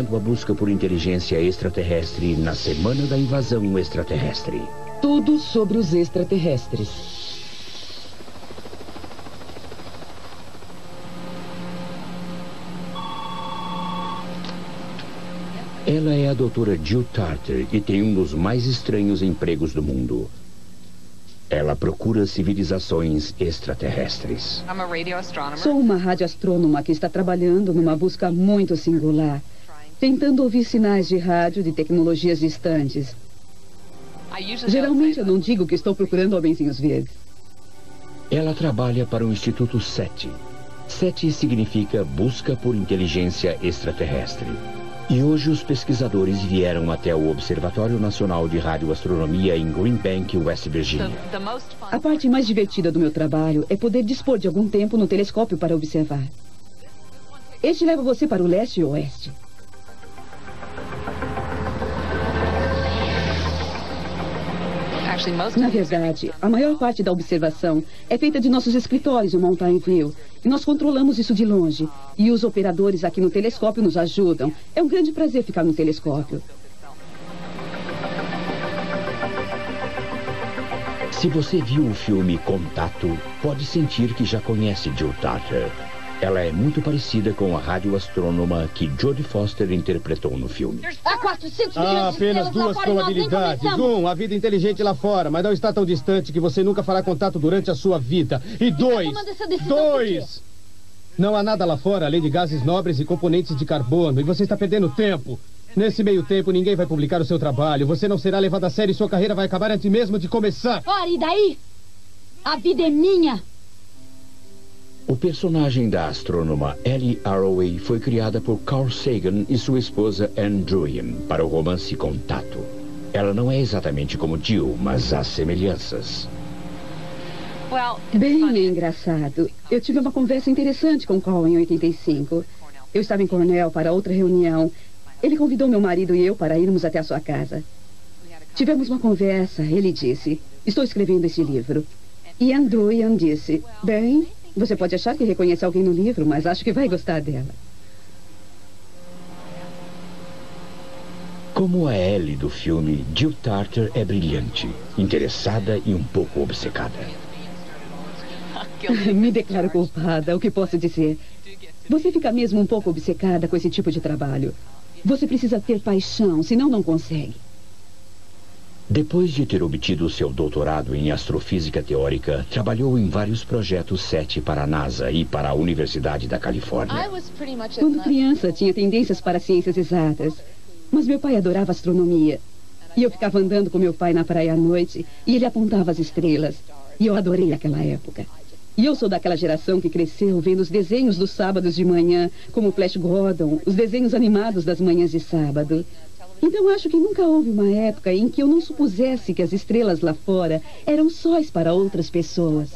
liderando a busca por inteligência extraterrestre na semana da invasão extraterrestre. Tudo sobre os extraterrestres. Ela é a doutora Jill Tarter e tem um dos mais estranhos empregos do mundo. Ela procura civilizações extraterrestres. Sou uma radioastrônoma que está trabalhando numa busca muito singular, tentando ouvir sinais de rádio de tecnologias distantes. Geralmente eu não digo que estou procurando homenzinhos verdes. Ela trabalha para o Instituto SETI. SETI significa Busca por Inteligência Extraterrestre. E hoje os pesquisadores vieram até o Observatório Nacional de Radioastronomia em Green Bank, West Virginia. A parte mais divertida do meu trabalho é poder dispor de algum tempo no telescópio para observar. Este leva você para o leste e oeste. Na verdade, a maior parte da observação é feita de nossos escritórios em Mountain View. E nós controlamos isso de longe. E os operadores aqui no telescópio nos ajudam. É um grande prazer ficar no telescópio. Se você viu o filme Contato, pode sentir que já conhece Jill Tarter. Ela é muito parecida com a radioastrônoma que Jodie Foster interpretou no filme. Há 400 milhões de apenas duas probabilidades. A vida inteligente lá fora, mas não está tão distante que você nunca fará contato durante a sua vida. E dois, não há nada lá fora além de gases nobres e componentes de carbono, e você está perdendo tempo. Nesse meio tempo, ninguém vai publicar o seu trabalho. Você não será levado a sério e sua carreira vai acabar antes mesmo de começar. Ora, e daí? A vida é minha. O personagem da astrônoma Ellie Arroway foi criada por Carl Sagan e sua esposa Anne Druyan para o romance Contato. Ela não é exatamente como Jill, mas há semelhanças. Bem engraçado. Eu tive uma conversa interessante com Carl em 85. Eu estava em Cornell para outra reunião. Ele convidou meu marido e eu para irmos até a sua casa. Tivemos uma conversa. Ele disse, estou escrevendo este livro. E Anne Druyan disse, bem... Você pode achar que reconhece alguém no livro, mas acho que vai gostar dela. Como a Ellie do filme, Jill Tarter é brilhante, interessada e um pouco obcecada. Me declaro culpada, o que posso dizer? Você fica mesmo um pouco obcecada com esse tipo de trabalho. Você precisa ter paixão, senão não consegue. Depois de ter obtido seu doutorado em astrofísica teórica, trabalhou em vários projetos SETI para a NASA e para a Universidade da Califórnia. Quando criança, tinha tendências para ciências exatas. Mas meu pai adorava astronomia. E eu ficava andando com meu pai na praia à noite e ele apontava as estrelas. E eu adorei aquela época. E eu sou daquela geração que cresceu vendo os desenhos dos sábados de manhã, como Flash Gordon, os desenhos animados das manhãs de sábado. Então acho que nunca houve uma época em que eu não supusesse que as estrelas lá fora eram sóis para outras pessoas.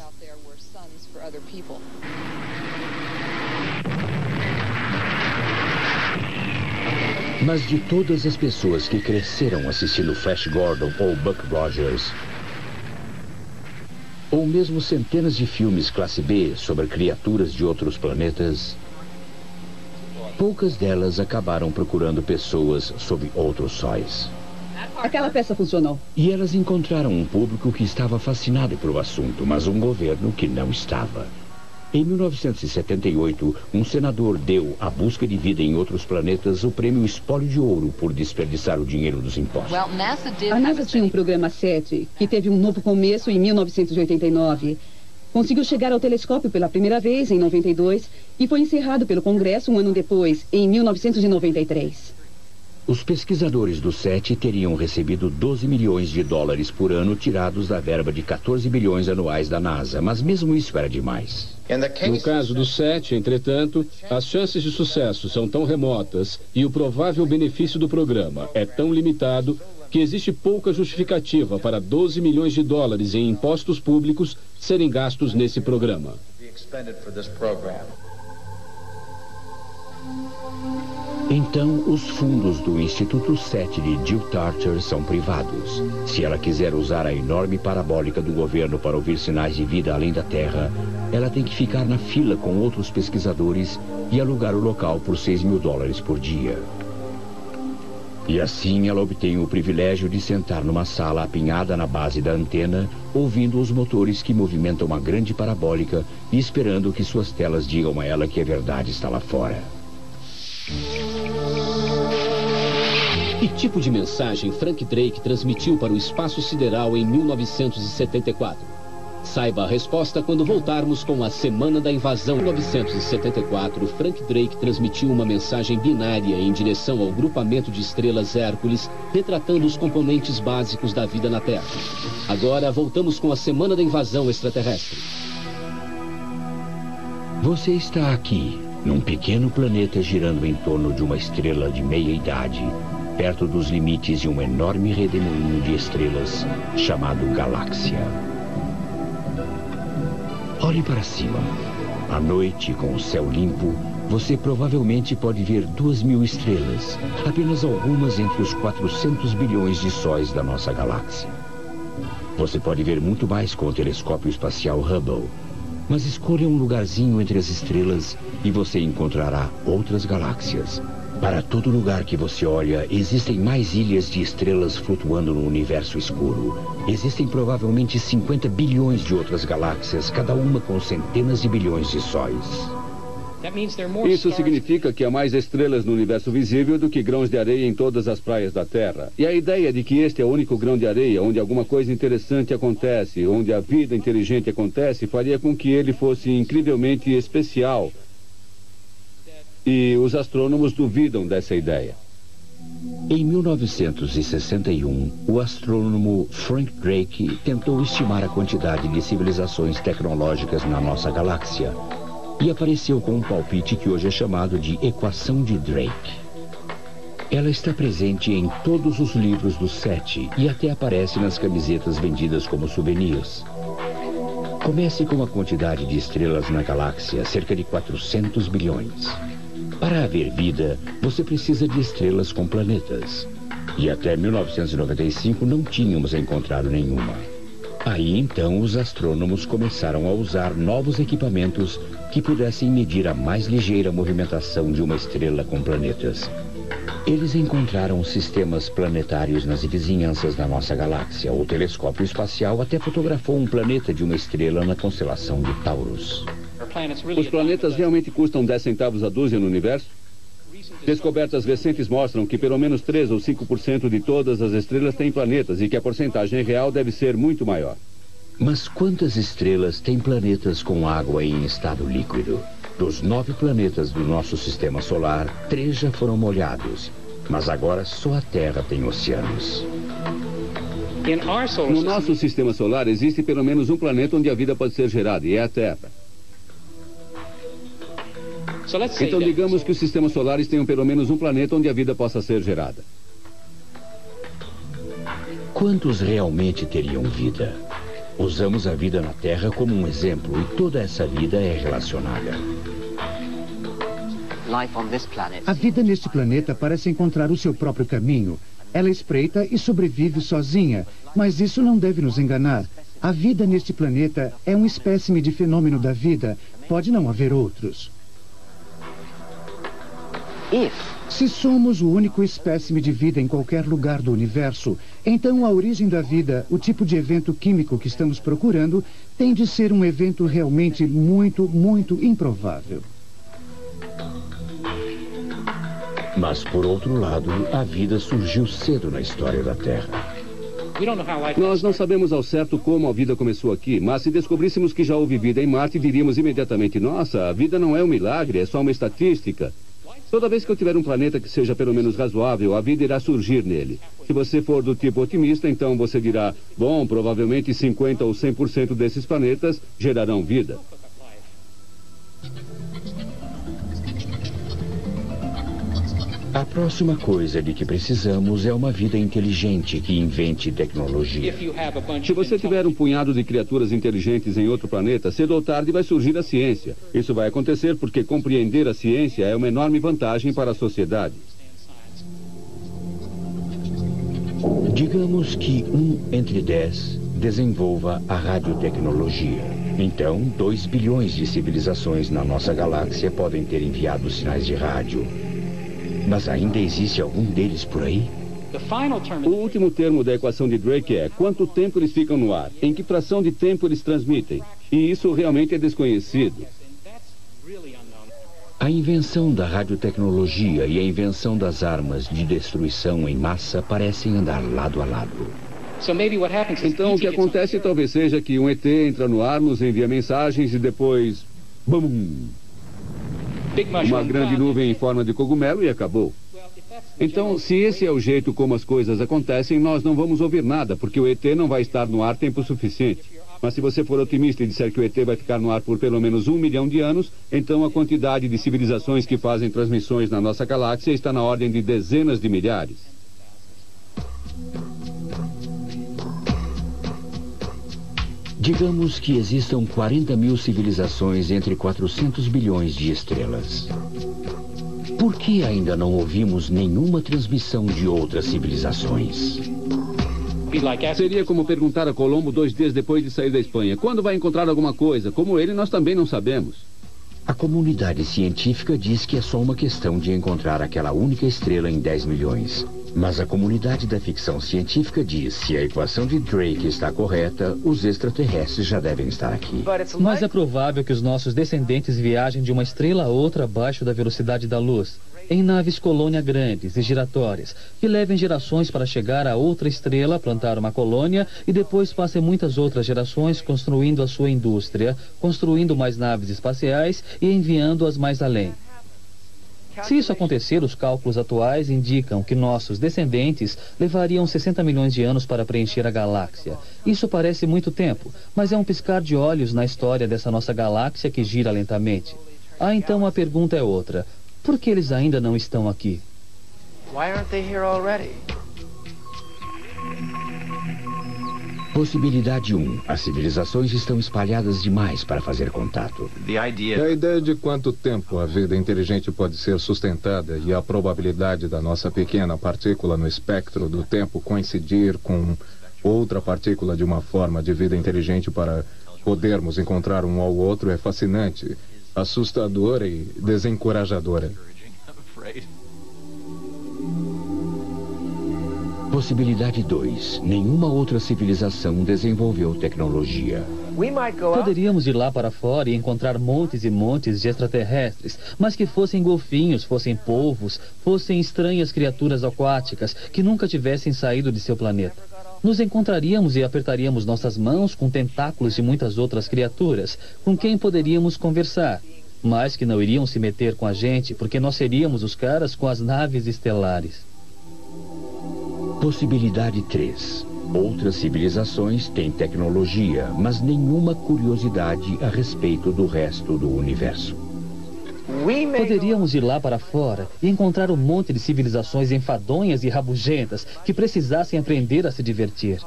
Mas de todas as pessoas que cresceram assistindo Flash Gordon ou Buck Rogers, ou mesmo centenas de filmes classe B sobre criaturas de outros planetas, poucas delas acabaram procurando pessoas sob outros sóis. Aquela peça funcionou. E elas encontraram um público que estava fascinado pelo assunto, mas um governo que não estava. Em 1978, um senador deu à busca de vida em outros planetas o prêmio Espólio de Ouro por desperdiçar o dinheiro dos impostos. A NASA tinha um programa SETI, que teve um novo começo em 1989. Conseguiu chegar ao telescópio pela primeira vez em 92 e foi encerrado pelo Congresso um ano depois, em 1993. Os pesquisadores do SETI teriam recebido 12 milhões de dólares por ano tirados da verba de 14 bilhões anuais da NASA, mas mesmo isso era demais. No caso do SETI, entretanto, as chances de sucesso são tão remotas e o provável benefício do programa é tão limitado que existe pouca justificativa para 12 milhões de dólares em impostos públicos serem gastos nesse programa. Então, os fundos do Instituto SETI de Jill Tarter são privados. Se ela quiser usar a enorme parabólica do governo para ouvir sinais de vida além da Terra, ela tem que ficar na fila com outros pesquisadores e alugar o local por 6 mil dólares por dia. E assim ela obtém o privilégio de sentar numa sala apinhada na base da antena, ouvindo os motores que movimentam uma grande parabólica e esperando que suas telas digam a ela que a verdade está lá fora. Que tipo de mensagem Frank Drake transmitiu para o espaço sideral em 1974? Saiba a resposta quando voltarmos com a Semana da Invasão. Em 1974, Frank Drake transmitiu uma mensagem binária em direção ao grupamento de estrelas Hércules, retratando os componentes básicos da vida na Terra. Agora, voltamos com a Semana da Invasão Extraterrestre. Você está aqui, num pequeno planeta girando em torno de uma estrela de meia-idade, perto dos limites de um enorme redemoinho de estrelas chamado galáxia. Olhe para cima. À noite, com o céu limpo, você provavelmente pode ver 2.000 estrelas, apenas algumas entre os 400 bilhões de sóis da nossa galáxia. Você pode ver muito mais com o telescópio espacial Hubble, mas escolha um lugarzinho entre as estrelas e você encontrará outras galáxias. Para todo lugar que você olha, existem mais ilhas de estrelas flutuando no universo escuro. Existem provavelmente 50 bilhões de outras galáxias, cada uma com centenas de bilhões de sóis. Isso significa que há mais estrelas no universo visível do que grãos de areia em todas as praias da Terra. E a ideia de que este é o único grão de areia onde alguma coisa interessante acontece, onde a vida inteligente acontece, faria com que ele fosse incrivelmente especial. E os astrônomos duvidam dessa ideia. Em 1961, o astrônomo Frank Drake tentou estimar a quantidade de civilizações tecnológicas na nossa galáxia e apareceu com um palpite que hoje é chamado de Equação de Drake. Ela está presente em todos os livros do SETI e até aparece nas camisetas vendidas como souvenirs. Comece com a quantidade de estrelas na galáxia, cerca de 400 bilhões. Para haver vida, você precisa de estrelas com planetas. E até 1995 não tínhamos encontrado nenhuma. Aí então os astrônomos começaram a usar novos equipamentos que pudessem medir a mais ligeira movimentação de uma estrela com planetas. Eles encontraram sistemas planetários nas vizinhanças da nossa galáxia. O telescópio espacial até fotografou um planeta de uma estrela na constelação de Taurus. Os planetas realmente custam 10 centavos a dúzia no universo? Descobertas recentes mostram que pelo menos 3 ou 5% de todas as estrelas têm planetas e que a porcentagem real deve ser muito maior. Mas quantas estrelas têm planetas com água em estado líquido? Dos 9 planetas do nosso sistema solar, 3 já foram molhados. Mas agora só a Terra tem oceanos. No nosso sistema solar existe pelo menos um planeta onde a vida pode ser gerada, e é a Terra. Então digamos que os sistemas solares tenham pelo menos um planeta onde a vida possa ser gerada. Quantos realmente teriam vida? Usamos a vida na Terra como um exemplo e toda essa vida é relacionada. A vida neste planeta parece encontrar o seu próprio caminho. Ela espreita e sobrevive sozinha, mas isso não deve nos enganar. A vida neste planeta é um espécime de fenômeno da vida. Pode não haver outros. Se somos o único espécime de vida em qualquer lugar do universo, então a origem da vida, o tipo de evento químico que estamos procurando, tem de ser um evento realmente muito, muito improvável. Mas, por outro lado, a vida surgiu cedo na história da Terra. Nós não sabemos ao certo como a vida começou aqui, mas se descobríssemos que já houve vida em Marte, diríamos imediatamente, nossa, a vida não é um milagre, é só uma estatística. Toda vez que eu tiver um planeta que seja pelo menos razoável, a vida irá surgir nele. Se você for do tipo otimista, então você dirá, bom, provavelmente 50 ou 100% desses planetas gerarão vida. A próxima coisa de que precisamos é uma vida inteligente que invente tecnologia. Se você tiver um punhado de criaturas inteligentes em outro planeta, cedo ou tarde vai surgir a ciência. Isso vai acontecer porque compreender a ciência é uma enorme vantagem para a sociedade. Digamos que 1 entre 10 desenvolva a radiotecnologia. Então, 2 bilhões de civilizações na nossa galáxia podem ter enviado sinais de rádio. Mas ainda existe algum deles por aí? O último termo da equação de Drake é quanto tempo eles ficam no ar, em que fração de tempo eles transmitem. E isso realmente é desconhecido. A invenção da radiotecnologia e a invenção das armas de destruição em massa parecem andar lado a lado. Então o que acontece talvez seja que um ET entra no ar, nos envia mensagens e depois... Bum! Uma grande nuvem em forma de cogumelo e acabou. Então, se esse é o jeito como as coisas acontecem, nós não vamos ouvir nada, porque o ET não vai estar no ar tempo suficiente. Mas se você for otimista e disser que o ET vai ficar no ar por pelo menos 1 milhão de anos, então a quantidade de civilizações que fazem transmissões na nossa galáxia está na ordem de dezenas de milhares. Digamos que existam 40 mil civilizações entre 400 bilhões de estrelas. Por que ainda não ouvimos nenhuma transmissão de outras civilizações? Seria como perguntar a Colombo 2 dias depois de sair da Espanha. Quando vai encontrar alguma coisa? Como ele, nós também não sabemos. A comunidade científica diz que é só uma questão de encontrar aquela única estrela em 10 milhões. Mas a comunidade da ficção científica diz que se a equação de Drake está correta, os extraterrestres já devem estar aqui. Mas é provável que os nossos descendentes viajem de uma estrela a outra abaixo da velocidade da luz, em naves colônia grandes e giratórias, que levem gerações para chegar a outra estrela, plantar uma colônia e depois passem muitas outras gerações construindo a sua indústria, construindo mais naves espaciais e enviando-as mais além. Se isso acontecer, os cálculos atuais indicam que nossos descendentes levariam 60 milhões de anos para preencher a galáxia. Isso parece muito tempo, mas é um piscar de olhos na história dessa nossa galáxia que gira lentamente. Então a pergunta é outra. Por que eles ainda não estão aqui? Possibilidade 1. As civilizações estão espalhadas demais para fazer contato. A ideia de quanto tempo a vida inteligente pode ser sustentada e a probabilidade da nossa pequena partícula no espectro do tempo coincidir com outra partícula de uma forma de vida inteligente para podermos encontrar um ao outro é fascinante, assustadora e desencorajadora. Possibilidade 2. Nenhuma outra civilização desenvolveu tecnologia. Poderíamos ir lá para fora e encontrar montes e montes de extraterrestres, mas que fossem golfinhos, fossem polvos, fossem estranhas criaturas aquáticas que nunca tivessem saído de seu planeta. Nos encontraríamos e apertaríamos nossas mãos com tentáculos de muitas outras criaturas, com quem poderíamos conversar, mas que não iriam se meter com a gente, porque nós seríamos os caras com as naves estelares. Possibilidade 3. Outras civilizações têm tecnologia, mas nenhuma curiosidade a respeito do resto do universo. Poderíamos ir lá para fora e encontrar um monte de civilizações enfadonhas e rabugentas que precisassem aprender a se divertir.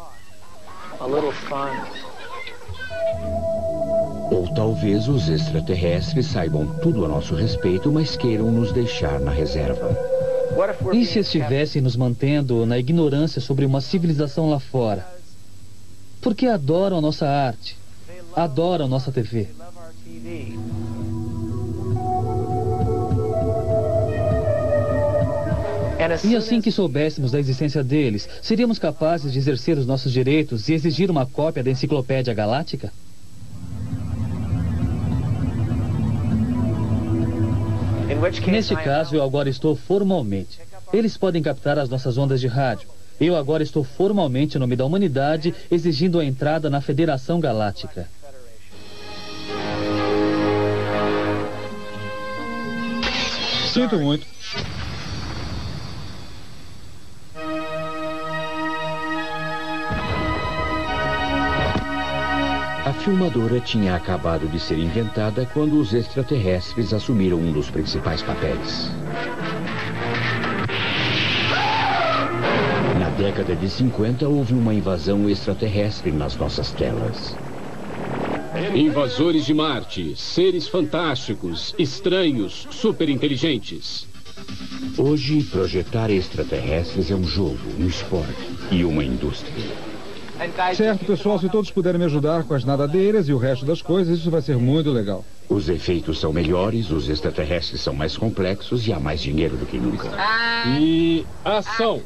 Ou talvez os extraterrestres saibam tudo a nosso respeito, mas queiram nos deixar na reserva. E se estivessem nos mantendo na ignorância sobre uma civilização lá fora? Porque adoram a nossa arte, adoram a nossa TV. E assim que soubéssemos da existência deles, seríamos capazes de exercer os nossos direitos e exigir uma cópia da Enciclopédia Galáctica? Neste caso, eu agora estou formalmente. Eles podem captar as nossas ondas de rádio. Eu agora estou formalmente, em nome da humanidade, exigindo a entrada na Federação Galáctica. Sinto muito. A filmadora tinha acabado de ser inventada quando os extraterrestres assumiram um dos principais papéis. Na década de 50, houve uma invasão extraterrestre nas nossas telas. Invasores de Marte, seres fantásticos, estranhos, superinteligentes. Hoje, projetar extraterrestres é um jogo, um esporte e uma indústria. Certo, pessoal, se todos puderem me ajudar com as nadadeiras e o resto das coisas, isso vai ser muito legal. Os efeitos são melhores, os extraterrestres são mais complexos e há mais dinheiro do que nunca. E ação!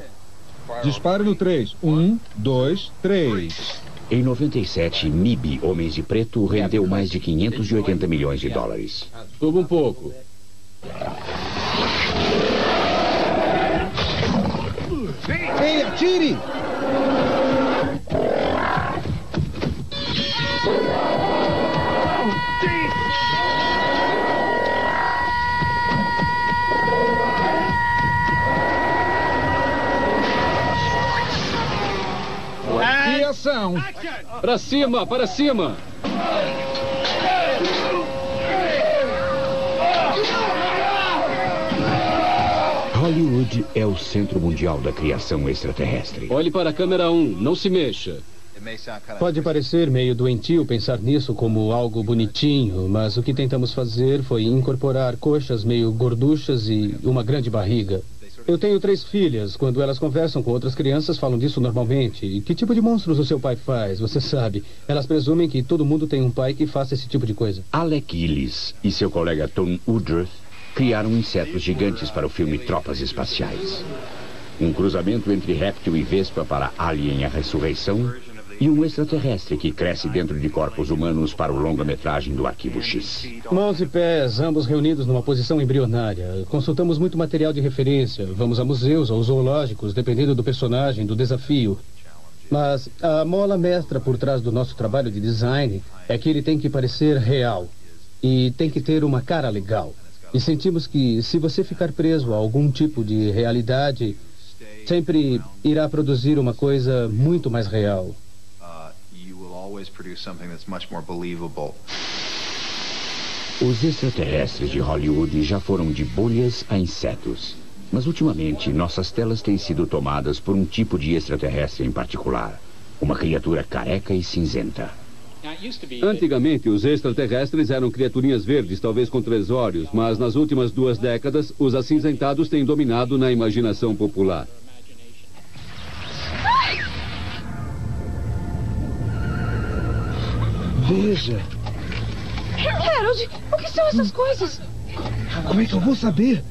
Dispare no 3. 1, 2, 3. Em 97, MIB, Homens de Preto, rendeu mais de 580 milhões de dólares. Suba um pouco. Ei, atire! E ação! Para cima, para cima! Hollywood é o centro mundial da criação extraterrestre. Olhe para a câmera 1, não se mexa. Pode parecer meio doentio pensar nisso como algo bonitinho, mas o que tentamos fazer foi incorporar coxas meio gorduchas e uma grande barriga. Eu tenho 3 filhas. Quando elas conversam com outras crianças, falam disso normalmente. E que tipo de monstros o seu pai faz? Você sabe. Elas presumem que todo mundo tem um pai que faça esse tipo de coisa. Alec Gillis e seu colega Tom Woodruff criaram insetos gigantes para o filme Tropas Espaciais. Um cruzamento entre réptil e vespa para Alien: A Ressurreição e um extraterrestre que cresce dentro de corpos humanos para o longa-metragem do Arquivo X. Mãos e pés, ambos reunidos numa posição embrionária. Consultamos muito material de referência. Vamos a museus ou zoológicos, dependendo do personagem, do desafio. Mas a mola mestra por trás do nosso trabalho de design é que ele tem que parecer real. E tem que ter uma cara legal. E sentimos que se você ficar preso a algum tipo de realidade, sempre irá produzir uma coisa muito mais real. Os extraterrestres de Hollywood já foram de bolhas a insetos. Mas ultimamente, nossas telas têm sido tomadas por um tipo de extraterrestre em particular. Uma criatura careca e cinzenta. Antigamente, os extraterrestres eram criaturinhas verdes, talvez com 3 olhos, mas nas últimas 2 décadas, os acinzentados têm dominado na imaginação popular. Veja! Harold, o que são essas coisas? Como é que eu vou saber?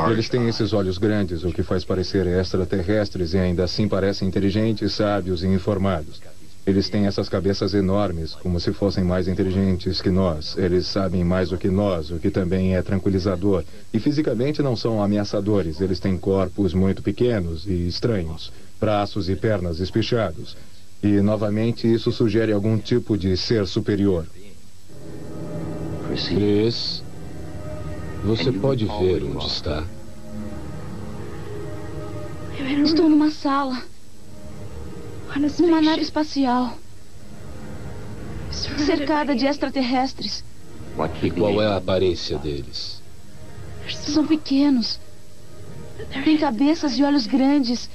Eles têm esses olhos grandes, o que faz parecer extraterrestres e ainda assim parecem inteligentes, sábios e informados. Eles têm essas cabeças enormes, como se fossem mais inteligentes que nós. Eles sabem mais do que nós, o que também é tranquilizador. E fisicamente não são ameaçadores. Eles têm corpos muito pequenos e estranhos, braços e pernas espichados. E, novamente, isso sugere algum tipo de ser superior. Chris, você pode ver onde está? Estou numa sala. Numa nave espacial. Cercada de extraterrestres. E qual é a aparência deles? São pequenos. Têm cabeças e olhos grandes.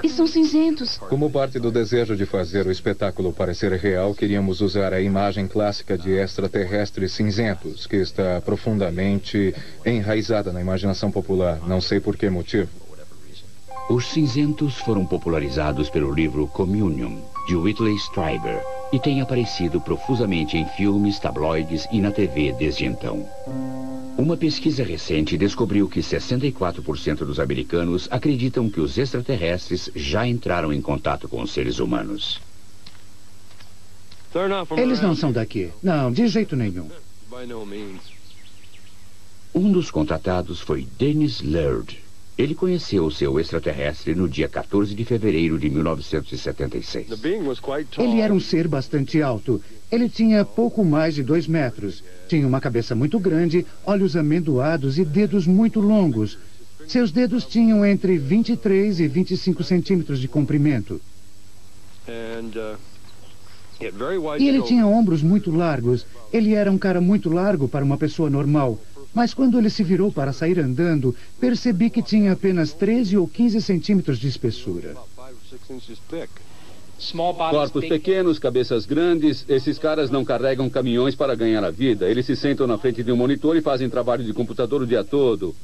E são cinzentos. Como parte do desejo de fazer o espetáculo parecer real, queríamos usar a imagem clássica de extraterrestres cinzentos, que está profundamente enraizada na imaginação popular. Não sei por que motivo. Os cinzentos foram popularizados pelo livro Communion, de Whitley Strieber, e têm aparecido profusamente em filmes, tabloides e na TV desde então. Uma pesquisa recente descobriu que 64% dos americanos acreditam que os extraterrestres já entraram em contato com os seres humanos. Eles não são daqui. Não, de jeito nenhum. Um dos contratados foi Dennis Laird. Ele conheceu o seu extraterrestre no dia 14 de fevereiro de 1976. Ele era um ser bastante alto. Ele tinha pouco mais de 2 metros. Tinha uma cabeça muito grande, olhos amendoados e dedos muito longos. Seus dedos tinham entre 23 e 25 centímetros de comprimento. E ele tinha ombros muito largos. Ele era um cara muito largo para uma pessoa normal. Mas quando ele se virou para sair andando, percebi que tinha apenas 13 ou 15 centímetros de espessura. Corpos pequenos, cabeças grandes. Esses caras não carregam caminhões para ganhar a vida. Eles se sentam na frente de um monitor e fazem trabalho de computador o dia todo.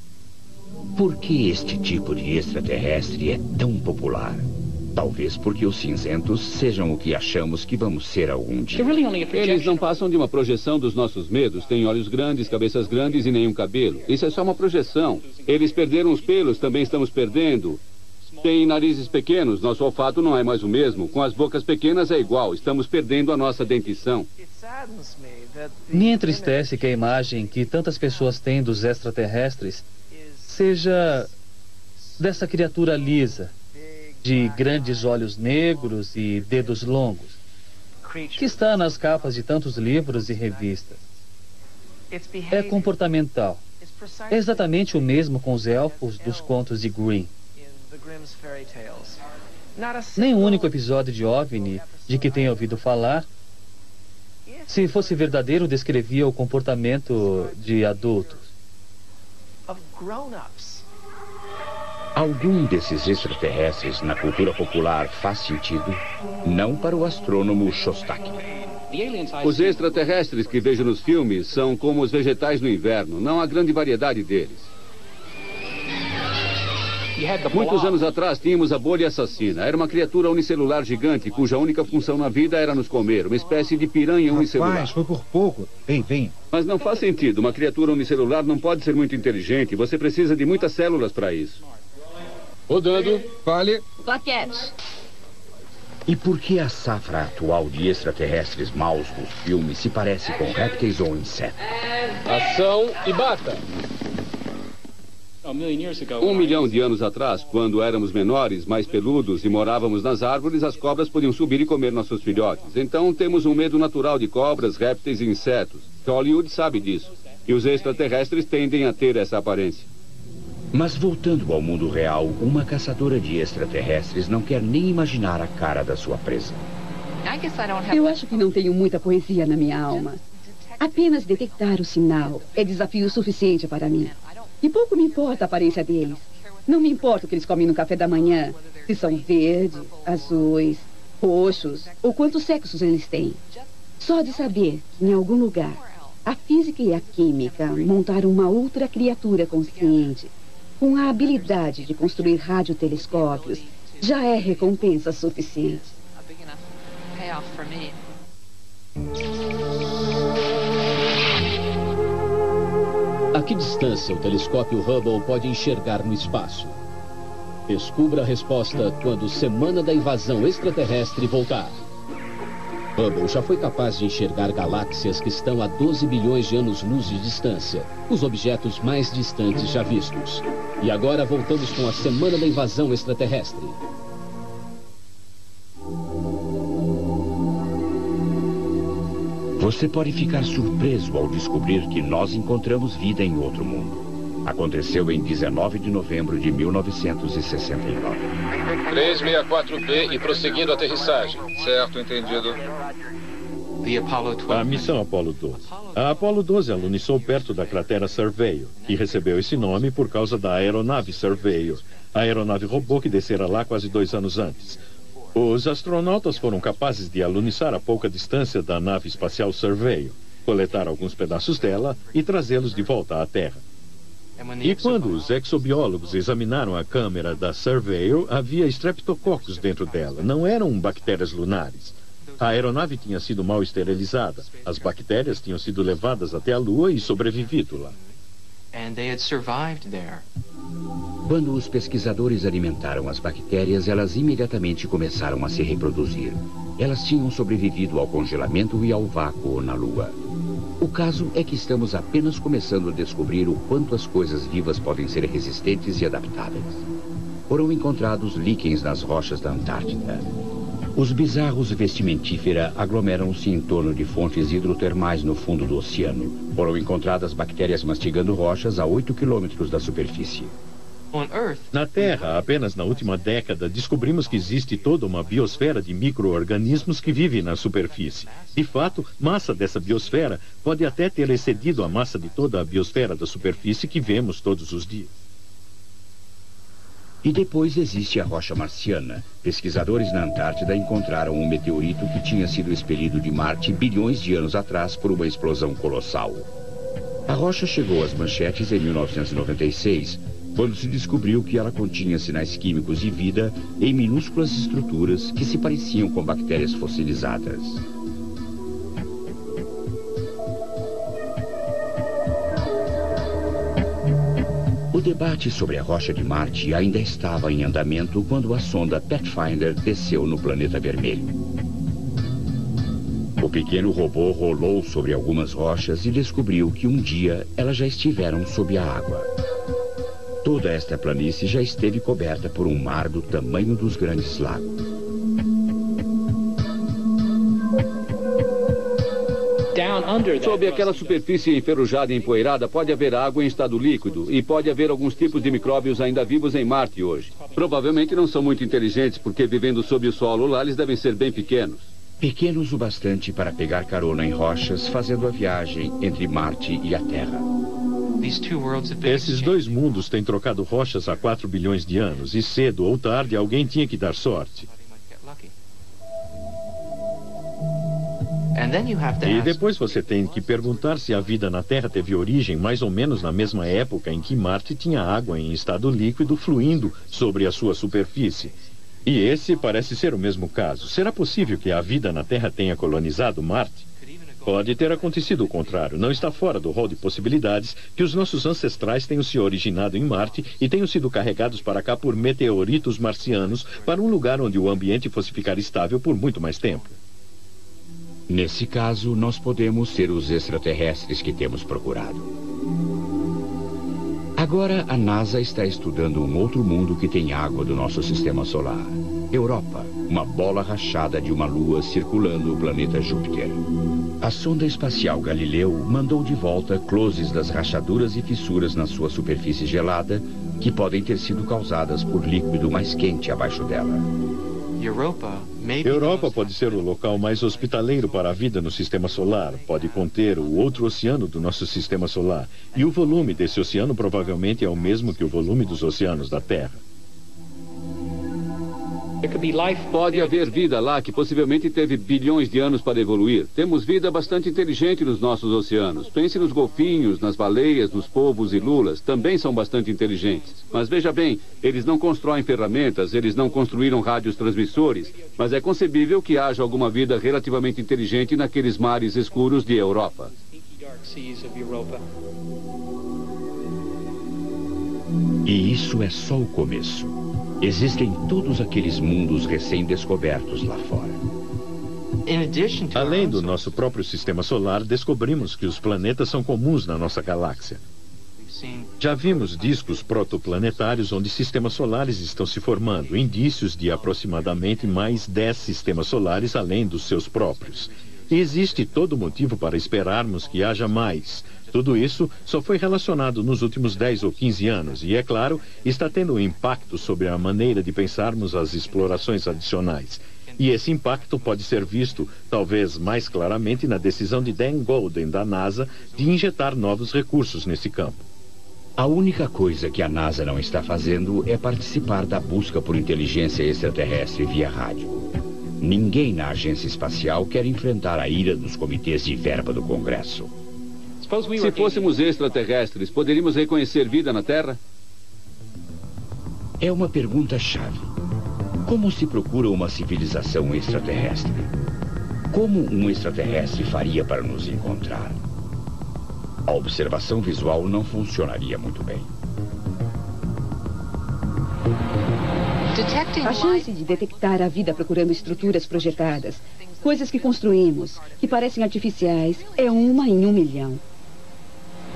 Por que este tipo de extraterrestre é tão popular? Talvez porque os cinzentos sejam o que achamos que vamos ser algum dia. Eles não passam de uma projeção dos nossos medos. Têm olhos grandes, cabeças grandes e nenhum cabelo. Isso é só uma projeção. Eles perderam os pelos, também estamos perdendo. Têm narizes pequenos, nosso olfato não é mais o mesmo. Com as bocas pequenas é igual, estamos perdendo a nossa dentição. Me entristece que a imagem que tantas pessoas têm dos extraterrestres seja dessa criatura lisa, de grandes olhos negros e dedos longos, que está nas capas de tantos livros e revistas. É comportamental. É exatamente o mesmo com os elfos dos contos de Grimm. Nem um único episódio de OVNI de que tenha ouvido falar, se fosse verdadeiro, descrevia o comportamento de adultos. Algum desses extraterrestres na cultura popular faz sentido? Não para o astrônomo Shostak. Os extraterrestres que vejo nos filmes são como os vegetais no inverno. Não há grande variedade deles. Muitos anos atrás tínhamos a bolha assassina. Era uma criatura unicelular gigante cuja única função na vida era nos comer. Uma espécie de piranha unicelular. Rapaz, foi por pouco. Vem. Mas não faz sentido. Uma criatura unicelular não pode ser muito inteligente. Você precisa de muitas células para isso. Rodando. Fale. Plaquete. E por que a safra atual de extraterrestres maus dos filmes se parece com répteis ou insetos? Ação e bata. 1 milhão de anos atrás, quando éramos menores, mais peludos e morávamos nas árvores, as cobras podiam subir e comer nossos filhotes. Então temos um medo natural de cobras, répteis e insetos. Hollywood sabe disso. E os extraterrestres tendem a ter essa aparência. Mas voltando ao mundo real, uma caçadora de extraterrestres não quer nem imaginar a cara da sua presa. Eu acho que não tenho muita poesia na minha alma. Apenas detectar o sinal é desafio suficiente para mim. E pouco me importa a aparência deles. Não me importa o que eles comem no café da manhã. Se são verdes, azuis, roxos ou quantos sexos eles têm. Só de saber que em algum lugar a física e a química montaram uma outra criatura consciente com a habilidade de construir radiotelescópios já é recompensa suficiente. A que distância o telescópio Hubble pode enxergar no espaço? Descubra a resposta quando Semana da Invasão Extraterrestre voltar. Hubble já foi capaz de enxergar galáxias que estão a 12 bilhões de anos-luz de distância, os objetos mais distantes já vistos. E agora voltamos com a Semana da Invasão Extraterrestre. Você pode ficar surpreso ao descobrir que nós encontramos vida em outro mundo. Aconteceu em 19 de novembro de 1969. 364B e prosseguindo a aterrissagem. Certo, entendido. A missão Apollo 12. A Apollo 12 alunizou perto da cratera Surveyor, que recebeu esse nome por causa da aeronave Surveyor, a aeronave robô que descera lá quase 2 anos antes. Os astronautas foram capazes de alunizar a pouca distância da nave espacial Surveyor, coletar alguns pedaços dela e trazê-los de volta à Terra. E quando os exobiólogos examinaram a câmera da Surveyor, havia streptococcus dentro dela. Não eram bactérias lunares. A aeronave tinha sido mal esterilizada. As bactérias tinham sido levadas até a Lua e sobrevivido lá. Quando os pesquisadores alimentaram as bactérias, elas imediatamente começaram a se reproduzir. Elas tinham sobrevivido ao congelamento e ao vácuo na Lua. O caso é que estamos apenas começando a descobrir o quanto as coisas vivas podem ser resistentes e adaptáveis. Foram encontrados líquens nas rochas da Antártida. Os bizarros vestimentífera aglomeram-se em torno de fontes hidrotermais no fundo do oceano. Foram encontradas bactérias mastigando rochas a 8 quilômetros da superfície. Na Terra, apenas na última década, descobrimos que existe toda uma biosfera de micro-organismos que vivem na superfície. De fato, massa dessa biosfera pode até ter excedido a massa de toda a biosfera da superfície que vemos todos os dias. E depois existe a rocha marciana. Pesquisadores na Antártida encontraram um meteorito que tinha sido expelido de Marte bilhões de anos atrás por uma explosão colossal. A rocha chegou às manchetes em 1996, quando se descobriu que ela continha sinais químicos de vida em minúsculas estruturas que se pareciam com bactérias fossilizadas. O debate sobre a rocha de Marte ainda estava em andamento quando a sonda Pathfinder desceu no planeta vermelho. O pequeno robô rolou sobre algumas rochas e descobriu que um dia elas já estiveram sob a água. Toda esta planície já esteve coberta por um mar do tamanho dos Grandes Lagos. Sob aquela superfície enferrujada e empoeirada pode haver água em estado líquido e pode haver alguns tipos de micróbios ainda vivos em Marte hoje. Provavelmente não são muito inteligentes porque vivendo sob o solo lá eles devem ser bem pequenos. Pequenos o bastante para pegar carona em rochas fazendo a viagem entre Marte e a Terra. Esses dois mundos têm trocado rochas há 4 bilhões de anos e cedo ou tarde alguém tinha que dar sorte. E depois você tem que perguntar se a vida na Terra teve origem mais ou menos na mesma época em que Marte tinha água em estado líquido fluindo sobre a sua superfície. E esse parece ser o mesmo caso. Será possível que a vida na Terra tenha colonizado Marte? Pode ter acontecido o contrário. Não está fora do rol de possibilidades que os nossos ancestrais tenham se originado em Marte e tenham sido carregados para cá por meteoritos marcianos para um lugar onde o ambiente fosse ficar estável por muito mais tempo. Nesse caso, nós podemos ser os extraterrestres que temos procurado. Agora, a NASA está estudando um outro mundo que tem água do nosso sistema solar. Europa, uma bola rachada de uma lua circulando o planeta Júpiter. A sonda espacial Galileu mandou de volta closes das rachaduras e fissuras na sua superfície gelada, que podem ter sido causadas por líquido mais quente abaixo dela. Europa pode ser o local mais hospitaleiro para a vida no sistema solar. Pode conter o outro oceano do nosso sistema solar. E o volume desse oceano provavelmente é o mesmo que o volume dos oceanos da Terra. Pode haver vida lá que possivelmente teve bilhões de anos para evoluir. Temos vida bastante inteligente nos nossos oceanos. Pense nos golfinhos, nas baleias, nos polvos e lulas. Também são bastante inteligentes. Mas veja bem, eles não constroem ferramentas, eles não construíram rádios transmissores. Mas é concebível que haja alguma vida relativamente inteligente naqueles mares escuros de Europa. E isso é só o começo. Existem todos aqueles mundos recém-descobertos lá fora. Além do nosso próprio sistema solar, descobrimos que os planetas são comuns na nossa galáxia. Já vimos discos protoplanetários onde sistemas solares estão se formando, indícios de aproximadamente mais 10 sistemas solares além dos seus próprios. E existe todo motivo para esperarmos que haja mais. Tudo isso só foi relacionado nos últimos 10 ou 15 anos e, é claro, está tendo um impacto sobre a maneira de pensarmos as explorações adicionais. E esse impacto pode ser visto, talvez mais claramente, na decisão de Dan Goldin, da NASA, de injetar novos recursos nesse campo. A única coisa que a NASA não está fazendo é participar da busca por inteligência extraterrestre via rádio. Ninguém na agência espacial quer enfrentar a ira dos comitês de verba do Congresso. Se fôssemos extraterrestres, poderíamos reconhecer vida na Terra? É uma pergunta-chave. Como se procura uma civilização extraterrestre? Como um extraterrestre faria para nos encontrar? A observação visual não funcionaria muito bem. A chance de detectar a vida procurando estruturas projetadas, coisas que construímos, que parecem artificiais, é 1 em 1 milhão.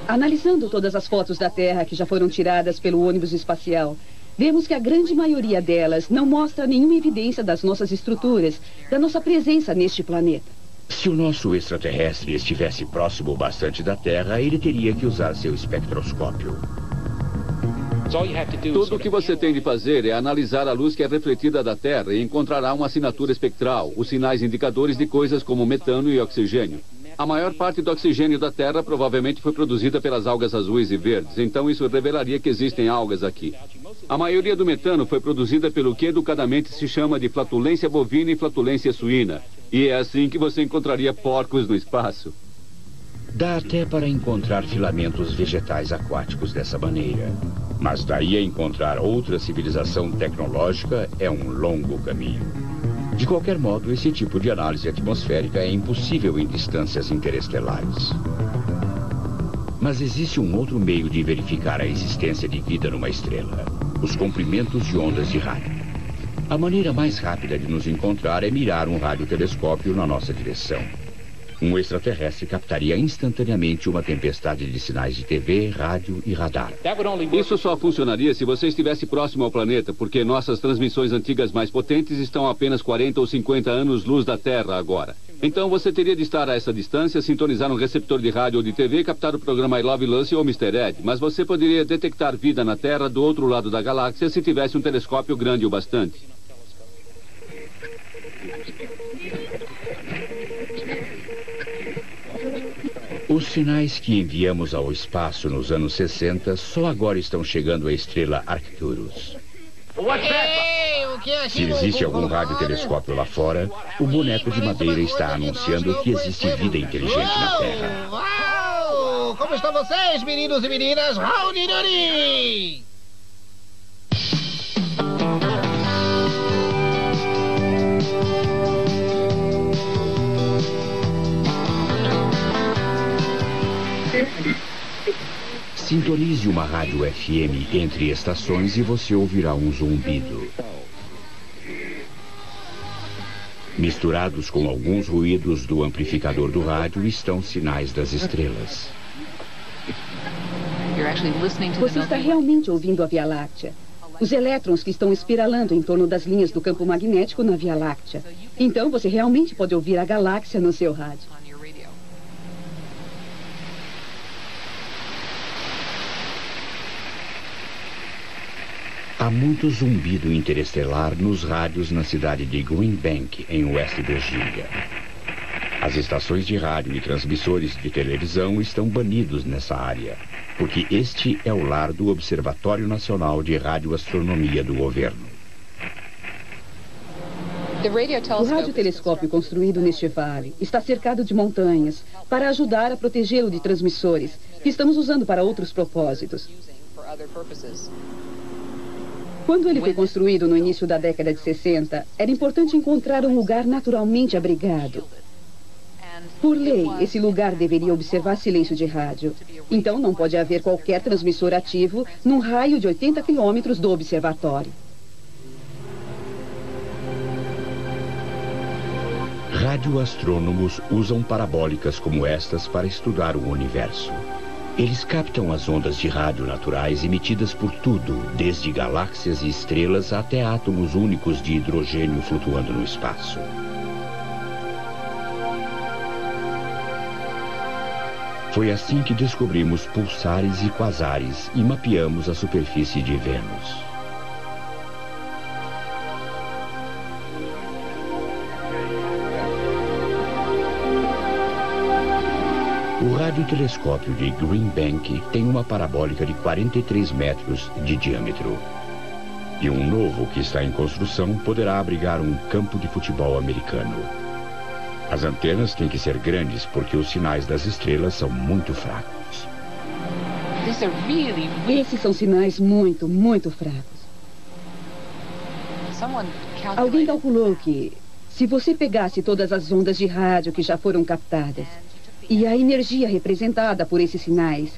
Analisando todas as fotos da Terra que já foram tiradas pelo ônibus espacial, vemos que a grande maioria delas não mostra nenhuma evidência das nossas estruturas, da nossa presença neste planeta. Se o nosso extraterrestre estivesse próximo bastante da Terra, ele teria que usar seu espectroscópio. Tudo o que você tem de fazer é analisar a luz que é refletida da Terra e encontrará uma assinatura espectral, os sinais indicadores de coisas como metano e oxigênio. A maior parte do oxigênio da Terra provavelmente foi produzida pelas algas azuis e verdes, então isso revelaria que existem algas aqui. A maioria do metano foi produzida pelo que educadamente se chama de flatulência bovina e flatulência suína. E é assim que você encontraria porcos no espaço. Dá até para encontrar filamentos vegetais aquáticos dessa maneira. Mas daí a encontrar outra civilização tecnológica é um longo caminho. De qualquer modo, esse tipo de análise atmosférica é impossível em distâncias interestelares. Mas existe um outro meio de verificar a existência de vida numa estrela: os comprimentos de ondas de rádio. A maneira mais rápida de nos encontrar é mirar um radiotelescópio na nossa direção. Um extraterrestre captaria instantaneamente uma tempestade de sinais de TV, rádio e radar. Isso só funcionaria se você estivesse próximo ao planeta, porque nossas transmissões antigas mais potentes estão a apenas 40 ou 50 anos-luz da Terra agora. Então você teria de estar a essa distância, sintonizar um receptor de rádio ou de TV, captar o programa I Love Lucy ou Mr. Ed. Mas você poderia detectar vida na Terra do outro lado da galáxia se tivesse um telescópio grande o bastante. Os sinais que enviamos ao espaço nos anos 60 só agora estão chegando à estrela Arcturus. Se existe algum radiotelescópio lá fora, o boneco de madeira está anunciando que existe vida inteligente na Terra. Uau! Como estão vocês, meninos e meninas? Howdy doody! Sintonize uma rádio FM entre estações e você ouvirá um zumbido. Misturados com alguns ruídos do amplificador do rádio estão sinais das estrelas. Você está realmente ouvindo a Via Láctea. Os elétrons que estão espiralando em torno das linhas do campo magnético na Via Láctea. Então você realmente pode ouvir a galáxia no seu rádio. Há muito zumbido interestelar nos rádios na cidade de Green Bank, em West Virginia. As estações de rádio e transmissores de televisão estão banidos nessa área, porque este é o lar do Observatório Nacional de Radioastronomia do governo. O radiotelescópio construído neste vale está cercado de montanhas para ajudar a protegê-lo de transmissores que estamos usando para outros propósitos. Quando ele foi construído no início da década de 60, era importante encontrar um lugar naturalmente abrigado. Por lei, esse lugar deveria observar silêncio de rádio. Então não pode haver qualquer transmissor ativo num raio de 80 quilômetros do observatório. Radioastrônomos usam parabólicas como estas para estudar o universo. Eles captam as ondas de rádio naturais emitidas por tudo, desde galáxias e estrelas até átomos únicos de hidrogênio flutuando no espaço. Foi assim que descobrimos pulsares e quasares e mapeamos a superfície de Vênus. O radiotelescópio de Green Bank tem uma parabólica de 43 metros de diâmetro. E um novo que está em construção poderá abrigar um campo de futebol americano. As antenas têm que ser grandes porque os sinais das estrelas são muito fracos. Esses são sinais muito, muito fracos. Alguém calculou que, se você pegasse todas as ondas de rádio que já foram captadas e a energia representada por esses sinais,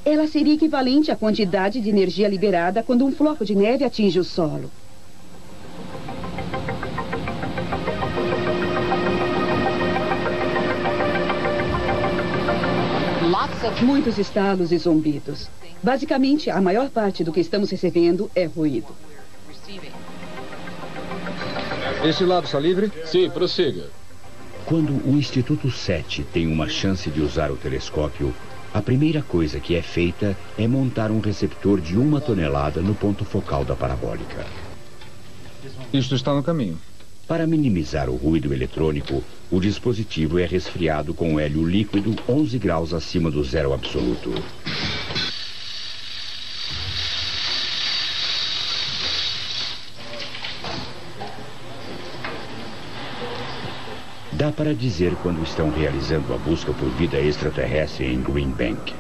ela seria equivalente à quantidade de energia liberada quando um floco de neve atinge o solo. Muitos estalos e zumbidos. Basicamente, a maior parte do que estamos recebendo é ruído. Esse lado está livre? Sim, prossiga. Quando o Instituto SETI tem uma chance de usar o telescópio, a primeira coisa que é feita é montar um receptor de 1 tonelada no ponto focal da parabólica. Isto está no caminho. Para minimizar o ruído eletrônico, o dispositivo é resfriado com hélio líquido 11 graus acima do zero absoluto. Dá para dizer quando estão realizando a busca por vida extraterrestre em Green Bank.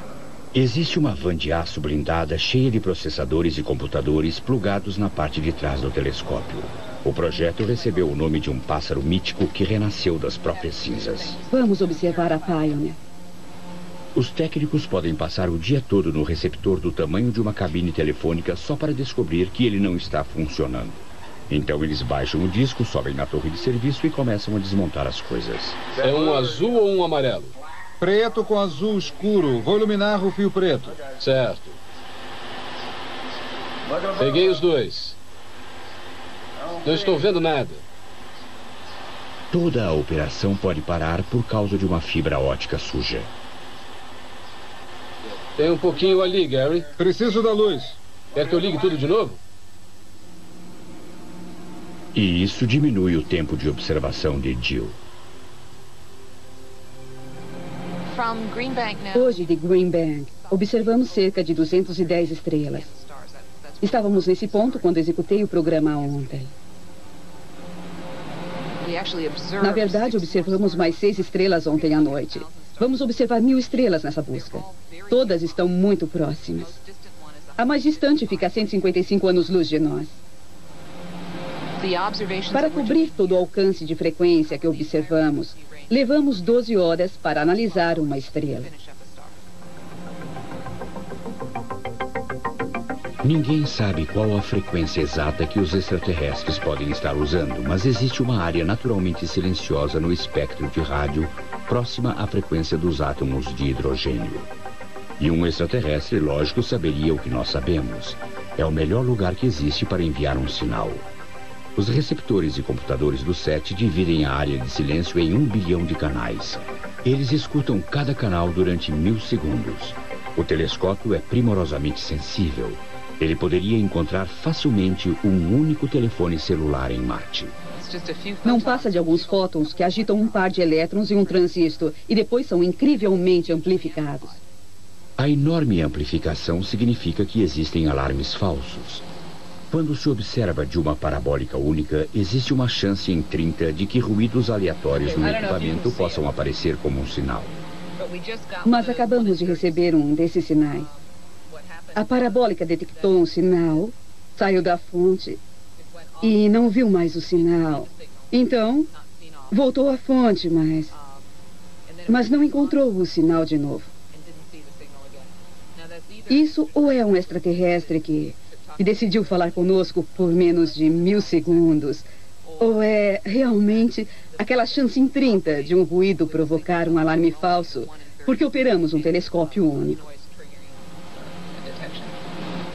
Existe uma van de aço blindada cheia de processadores e computadores plugados na parte de trás do telescópio. O projeto recebeu o nome de um pássaro mítico que renasceu das próprias cinzas. Vamos observar a Pioneer. Os técnicos podem passar o dia todo no receptor do tamanho de uma cabine telefônica só para descobrir que ele não está funcionando. Então eles baixam o disco, sobem na torre de serviço e começam a desmontar as coisas. É um azul ou um amarelo? Preto com azul escuro. Vou iluminar o fio preto. Certo. Peguei os dois. Não estou vendo nada. Toda a operação pode parar por causa de uma fibra ótica suja. Tem um pouquinho ali, Gary. Preciso da luz. Quer que eu ligue tudo de novo? E isso diminui o tempo de observação de Jill. Hoje, de Greenbank, observamos cerca de 210 estrelas. Estávamos nesse ponto quando executei o programa ontem. Na verdade, observamos mais 6 estrelas ontem à noite. Vamos observar 1000 estrelas nessa busca. Todas estão muito próximas. A mais distante fica a 155 anos-luz de nós. Para cobrir todo o alcance de frequência que observamos, levamos 12 horas para analisar uma estrela. Ninguém sabe qual a frequência exata que os extraterrestres podem estar usando, mas existe uma área naturalmente silenciosa no espectro de rádio próxima à frequência dos átomos de hidrogênio. E um extraterrestre, lógico, saberia o que nós sabemos. É o melhor lugar que existe para enviar um sinal. Os receptores e computadores do SET dividem a área de silêncio em 1 bilhão de canais. Eles escutam cada canal durante 1000 segundos. O telescópio é primorosamente sensível. Ele poderia encontrar facilmente um único telefone celular em Marte. Não passa de alguns fótons que agitam um par de elétrons em um transistor e depois são incrivelmente amplificados. A enorme amplificação significa que existem alarmes falsos. Quando se observa de uma parabólica única, existe uma chance em 30 de que ruídos aleatórios no equipamento possam aparecer como um sinal. Mas acabamos de receber um desses sinais. A parabólica detectou um sinal, saiu da fonte e não viu mais o sinal. Então, voltou à fonte, mas não encontrou o sinal de novo. Isso ou é um extraterrestre que decidiu falar conosco por menos de 1000 segundos, ou é realmente aquela chance em 30 de um ruído provocar um alarme falso, porque operamos um telescópio único.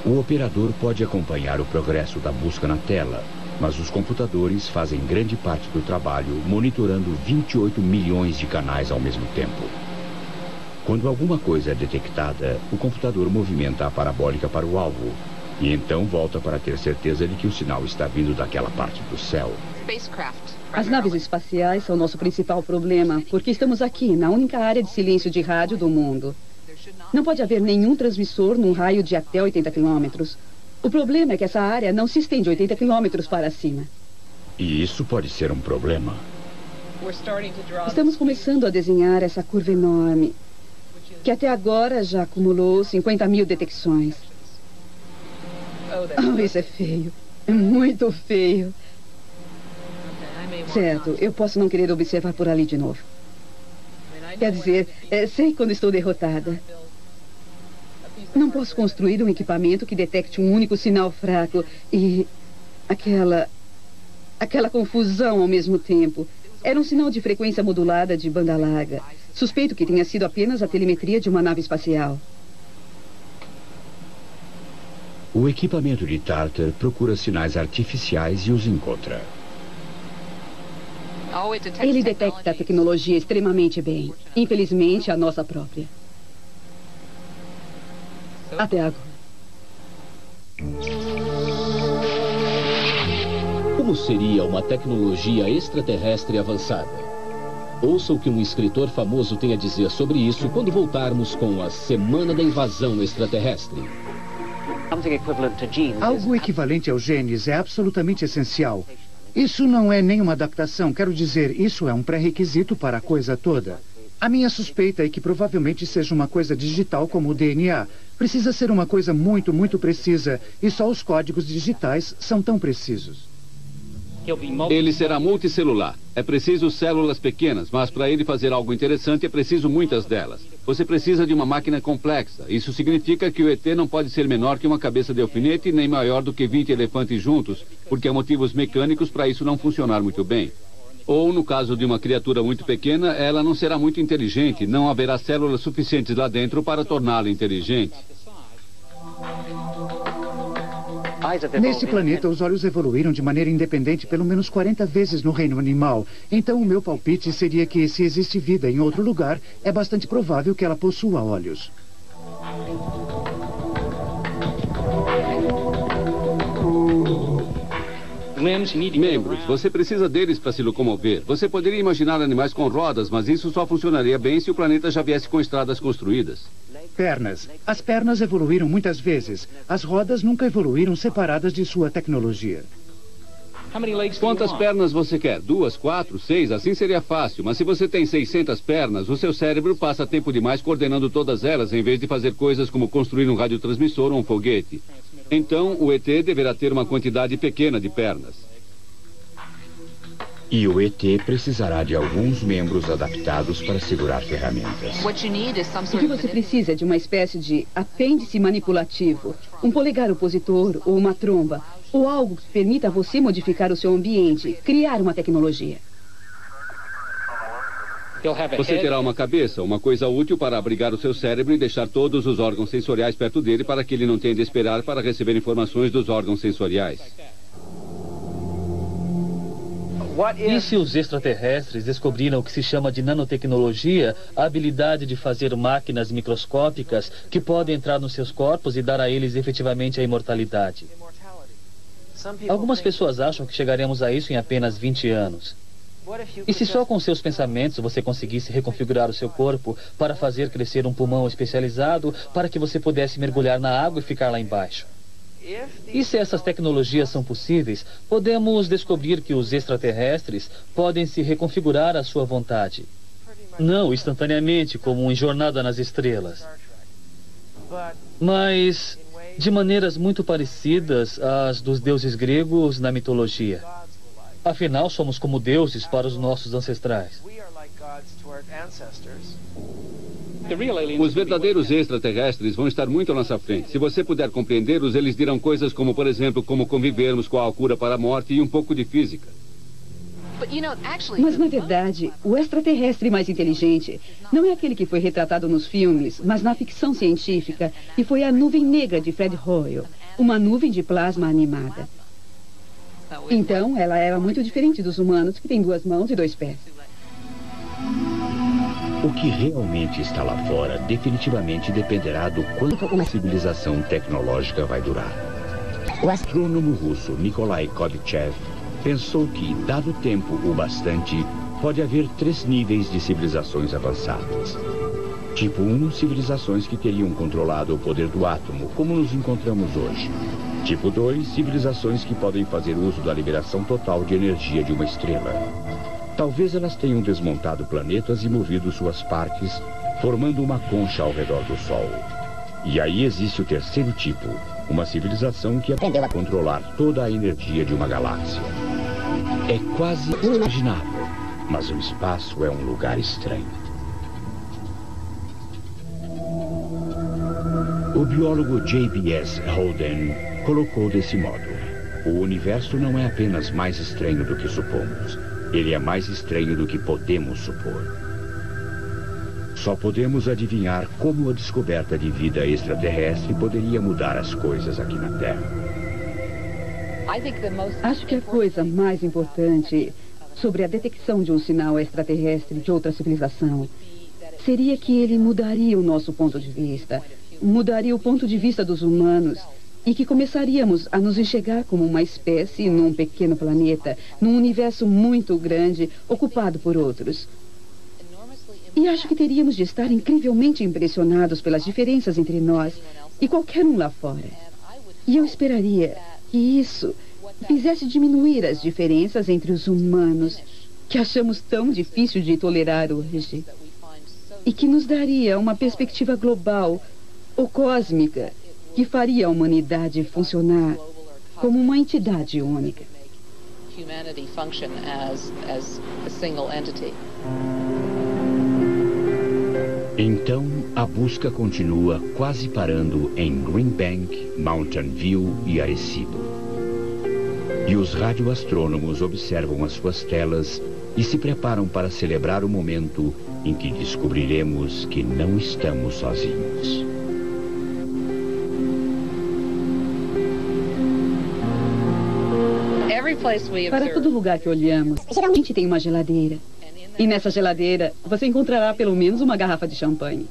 O operador pode acompanhar o progresso da busca na tela, mas os computadores fazem grande parte do trabalho monitorando 28 milhões de canais ao mesmo tempo. Quando alguma coisa é detectada, o computador movimenta a parabólica para o alvo, e então volta para ter certeza de que o sinal está vindo daquela parte do céu. As naves espaciais são nosso principal problema, porque estamos aqui, na única área de silêncio de rádio do mundo. Não pode haver nenhum transmissor num raio de até 80 quilômetros. O problema é que essa área não se estende 80 quilômetros para cima. E isso pode ser um problema. Estamos começando a desenhar essa curva enorme, que até agora já acumulou 50 mil detecções. Oh, isso é feio. É muito feio. Certo, eu posso não querer observar por ali de novo. Quer dizer, sei quando estou derrotada. Não posso construir um equipamento que detecte um único sinal fraco e aquela confusão ao mesmo tempo. Era um sinal de frequência modulada de banda larga. Suspeito que tenha sido apenas a telemetria de uma nave espacial. O equipamento de Tartar procura sinais artificiais e os encontra. Ele detecta a tecnologia extremamente bem. Infelizmente, a nossa própria. Até agora. Como seria uma tecnologia extraterrestre avançada? Ouça o que um escritor famoso tem a dizer sobre isso quando voltarmos com a Semana da Invasão Extraterrestre. Algo equivalente aos genes é absolutamente essencial. Isso não é nenhuma adaptação. Quero dizer, isso é um pré-requisito para a coisa toda. A minha suspeita é que provavelmente seja uma coisa digital como o DNA. Precisa ser uma coisa muito, muito precisa. E só os códigos digitais são tão precisos. Ele será multicelular. É preciso células pequenas, mas para ele fazer algo interessante é preciso muitas delas. Você precisa de uma máquina complexa. Isso significa que o ET não pode ser menor que uma cabeça de alfinete, nem maior do que 20 elefantes juntos, porque há motivos mecânicos para isso não funcionar muito bem. Ou, no caso de uma criatura muito pequena, ela não será muito inteligente. Não haverá células suficientes lá dentro para torná-la inteligente. Nesse planeta, os olhos evoluíram de maneira independente pelo menos 40 vezes no reino animal. Então, o meu palpite seria que, se existe vida em outro lugar, é bastante provável que ela possua olhos. Membros, você precisa deles para se locomover. Você poderia imaginar animais com rodas, mas isso só funcionaria bem se o planeta já viesse com estradas construídas. Pernas. As pernas evoluíram muitas vezes. As rodas nunca evoluíram separadas de sua tecnologia. Quantas pernas você quer? 2, 4, 6? Assim seria fácil. Mas se você tem 600 pernas, o seu cérebro passa tempo demais coordenando todas elas, em vez de fazer coisas como construir um radiotransmissor ou um foguete. Então, o ET deverá ter uma quantidade pequena de pernas. E o ET precisará de alguns membros adaptados para segurar ferramentas. O que você precisa é de uma espécie de apêndice manipulativo, um polegar opositor ou uma tromba, ou algo que permita a você modificar o seu ambiente, criar uma tecnologia. Você terá uma cabeça, uma coisa útil para abrigar o seu cérebro e deixar todos os órgãos sensoriais perto dele para que ele não tenha de esperar para receber informações dos órgãos sensoriais. E se os extraterrestres descobriram o que se chama de nanotecnologia, a habilidade de fazer máquinas microscópicas que podem entrar nos seus corpos e dar a eles efetivamente a imortalidade? Algumas pessoas acham que chegaremos a isso em apenas 20 anos. E se só com seus pensamentos você conseguisse reconfigurar o seu corpo para fazer crescer um pulmão especializado para que você pudesse mergulhar na água e ficar lá embaixo? E se essas tecnologias são possíveis, podemos descobrir que os extraterrestres podem se reconfigurar à sua vontade. Não instantaneamente, como em Jornada nas Estrelas, mas de maneiras muito parecidas às dos deuses gregos na mitologia. Afinal, somos como deuses para os nossos ancestrais. Os verdadeiros extraterrestres vão estar muito à nossa frente. Se você puder compreendê-los, eles dirão coisas como, por exemplo, como convivermos com a cura para a morte e um pouco de física. Mas, na verdade, o extraterrestre mais inteligente não é aquele que foi retratado nos filmes, mas na ficção científica, e foi a nuvem negra de Fred Hoyle, uma nuvem de plasma animada. Então, ela era muito diferente dos humanos, que têm 2 mãos e 2 pés. O que realmente está lá fora definitivamente dependerá do quanto uma civilização tecnológica vai durar. O astrônomo russo Nikolai Kovychev pensou que, dado o tempo o bastante, pode haver 3 níveis de civilizações avançadas. Tipo 1, civilizações que teriam controlado o poder do átomo, como nos encontramos hoje. Tipo 2, civilizações que podem fazer uso da liberação total de energia de uma estrela. Talvez elas tenham desmontado planetas e movido suas partes, formando uma concha ao redor do Sol. E aí existe o 3º tipo, uma civilização que aprendeu a controlar toda a energia de uma galáxia. É quase inimaginável, mas o espaço é um lugar estranho. O biólogo J.B.S. Holden colocou desse modo: o universo não é apenas mais estranho do que supomos. Ele é mais estranho do que podemos supor. Só podemos adivinhar como a descoberta de vida extraterrestre poderia mudar as coisas aqui na Terra. Acho que a coisa mais importante sobre a detecção de um sinal extraterrestre de outra civilização seria que ele mudaria o nosso ponto de vista, mudaria o ponto de vista dos humanos, e que começaríamos a nos enxergar como uma espécie num pequeno planeta, num universo muito grande, ocupado por outros. E acho que teríamos de estar incrivelmente impressionados pelas diferenças entre nós e qualquer um lá fora. E eu esperaria que isso fizesse diminuir as diferenças entre os humanos, que achamos tão difícil de tolerar hoje. e que nos daria uma perspectiva global ou cósmica que faria a humanidade funcionar como uma entidade única. Então, a busca continua quase parando em Green Bank, Mountain View e Arecibo. E os radioastrônomos observam as suas telas e se preparam para celebrar o momento em que descobriremos que não estamos sozinhos. Para todo lugar que olhamos, geralmente tem uma geladeira. E nessa geladeira, você encontrará pelo menos uma garrafa de champanhe.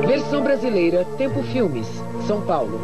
Versão brasileira, Tempo Filmes, São Paulo.